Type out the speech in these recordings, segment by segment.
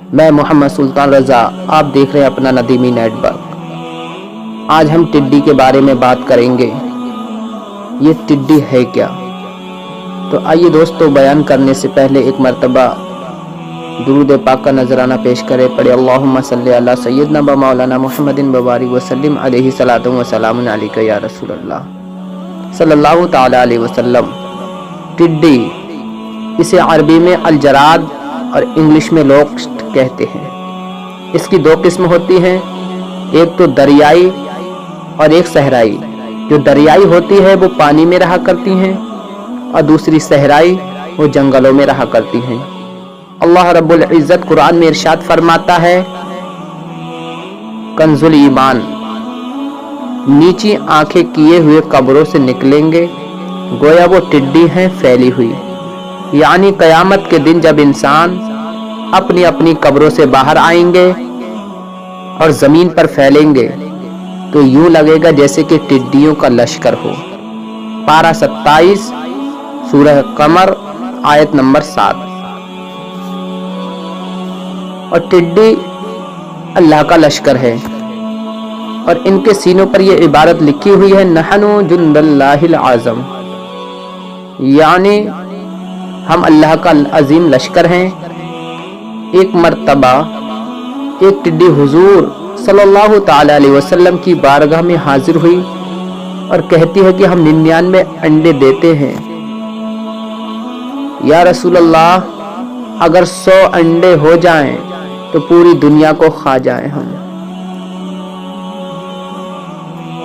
میں محمد سلطان رضا، آپ دیکھ رہے ہیں اپنا ندیمی نیٹورک۔ آج ہم ٹڈی کے بارے میں بات کریں گے۔ یہ ٹڈی ہے کیا؟ تو آئیے دوستو، بیان کرنے سے پہلے ایک مرتبہ درود پاک کا نذرانہ پیش کرے۔ پڑھے اللہم صلی علی سیدنا و مولانا محمد وبارک وسلم علیہ صلاۃ و سلام علیک یا رسول اللہ صلی اللہ تعالی علیہ وسلم۔ ٹڈی، اسے عربی میں الجراد اور انگلش میں لوکسٹ کہتے ہیں۔ اس کی دو قسم ہوتی ہیں، ایک تو دریائی اور ایک صحرائی۔ جو دریائی ہوتی ہے وہ پانی میں رہا کرتی ہیں، اور دوسری صحرائی وہ جنگلوں میں رہا کرتی ہیں۔ اللہ رب العزت قرآن میں ارشاد فرماتا ہے، کنز الایمان، نیچی آنکھیں کیے ہوئے قبروں سے نکلیں گے گویا وہ ٹڈی ہیں پھیلی ہوئی۔ یعنی قیامت کے دن جب انسان اپنی اپنی قبروں سے باہر آئیں گے اور زمین پر پھیلیں گے تو یوں لگے گا جیسے کہ ٹڈیوں کا لشکر ہو۔ پارہ 27 سورہ قمر آیت نمبر 7۔ اور ٹڈی اللہ کا لشکر ہے، اور ان کے سینوں پر یہ عبارت لکھی ہوئی ہے، نحن جند اللہ العظم، یعنی ہم اللہ کا عظیم لشکر ہیں۔ ایک مرتبہ ایک ٹڈی حضور صلی اللہ تعالی علیہ وسلم کی بارگاہ میں حاضر ہوئی اور کہتی ہے کہ ہم 99 انڈے دیتے ہیں، یا رسول اللہ اگر 100 انڈے ہو جائیں تو پوری دنیا کو کھا جائیں ہم۔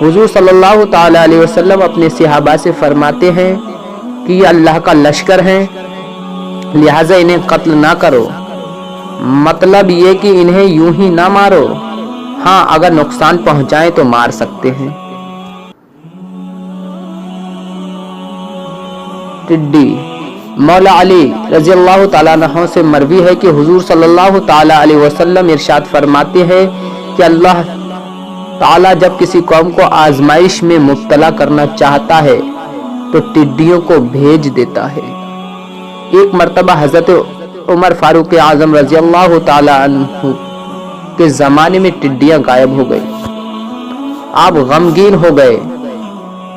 حضور صلی اللہ تعالی علیہ وسلم اپنے صحابہ سے فرماتے ہیں کہ یہ اللہ کا لشکر ہیں، لہٰذا انہیں قتل نہ کرو۔ مطلب یہ کہ انہیں یوں ہی نہ مارو، ہاں اگر نقصان پہنچائیں تو مار سکتے ہیں۔ ٹڈی، مولا علی رضی اللہ تعالیٰ عنہ سے مروی ہے کہ حضور صلی اللہ تعالیٰ علیہ وسلم ارشاد فرماتے ہیں کہ اللہ تعالیٰ جب کسی قوم کو آزمائش میں مبتلا کرنا چاہتا ہے تو ٹڈیوں کو بھیج دیتا ہے۔ ایک مرتبہ حضرت عمر فاروق اعظم رضی اللہ تعالیٰ عنہ کے زمانے میں ٹڈیاں غائب ہو گئی۔ آپ غمگین ہو گئے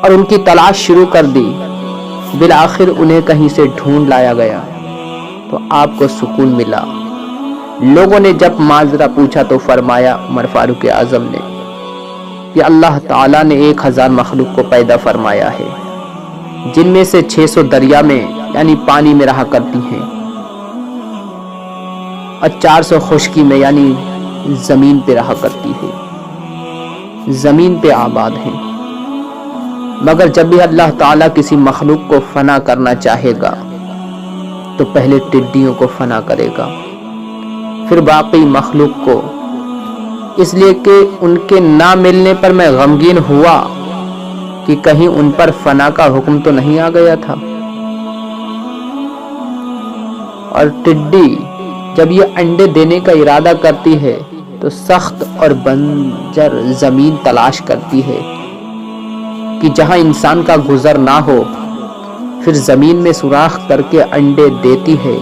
اور ان کی تلاش شروع کر دی۔ بالآخر انہیں کہیں سے ڈھونڈ لایا گیا تو آپ کو سکون ملا۔ لوگوں نے جب معذرہ پوچھا تو فرمایا عمر فاروق اعظم نے کہ اللہ تعالیٰ نے 1000 مخلوق کو پیدا فرمایا ہے، جن میں سے 600 دریا میں یعنی پانی میں رہا کرتی ہیں، اور 400 خشکی میں یعنی زمین پہ رہا کرتی ہے، زمین پہ آباد ہیں۔ مگر جب بھی اللہ تعالیٰ کسی مخلوق کو فنا کرنا چاہے گا تو پہلے ٹڈیوں کو فنا کرے گا، پھر باقی مخلوق کو، اس لیے کہ ان کے نہ ملنے پر میں غمگین ہوا کہ کہیں ان پر فنا کا حکم تو نہیں آ گیا تھا۔ اور ٹڈی جب یہ انڈے دینے کا ارادہ کرتی ہے تو سخت اور بنجر زمین تلاش کرتی ہے کہ جہاں انسان کا گزر نہ ہو، پھر زمین میں سوراخ کر کے انڈے دیتی ہے،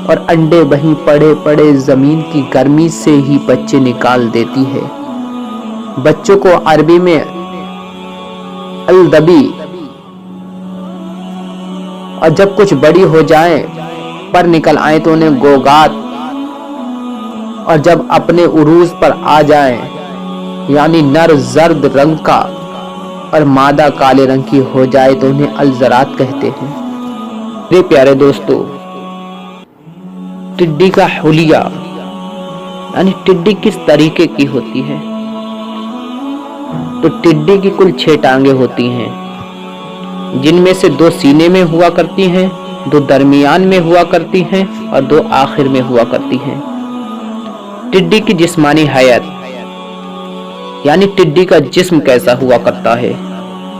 اور انڈے وہیں پڑے پڑے زمین کی گرمی سے ہی بچے نکال دیتی ہے۔ بچوں کو عربی میں الدبی، اور جب کچھ بڑی ہو جائیں پر نکل آئیں تو انہیں گوگات، اور جب اپنے عروج پر آ جائیں یعنی نر زرد رنگ کا اور مادہ کالے رنگ کی ہو جائے تو انہیں الزرات کہتے ہیں۔ میرے پیارے دوستو، ٹڈی کا حلیہ یعنی ٹڈی کس طریقے کی ہوتی ہے؟ تو ٹڈی کی کل 6 ٹانگیں ہوتی ہیں، جن میں سے 2 سینے میں ہوا کرتی ہیں، 2 درمیان میں ہوا کرتی ہیں اور 2 آخر میں ہوا کرتی ہیں۔ ٹڈی کی جسمانی حیت یعنی ٹڈی کا جسم کیسا ہوا کرتا ہے؟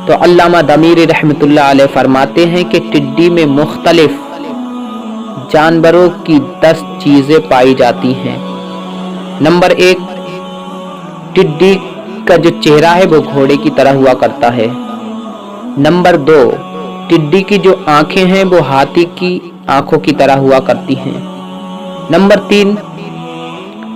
تو علامہ دمیری رحمۃ اللہ علیہ فرماتے ہیں کہ ٹڈی میں مختلف جانوروں کی 10 چیزیں پائی جاتی ہیں۔ نمبر 1، ٹڈی کا جو چہرہ ہے وہ گھوڑے کی طرح ہوا کرتا ہے۔ نمبر 2، ٹڈی کی جو آنکھیں ہیں وہ ہاتھی کی آنکھوں کی طرح ہوا کرتی ہیں۔ نمبر 3،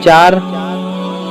4,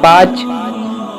5,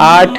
8,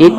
1,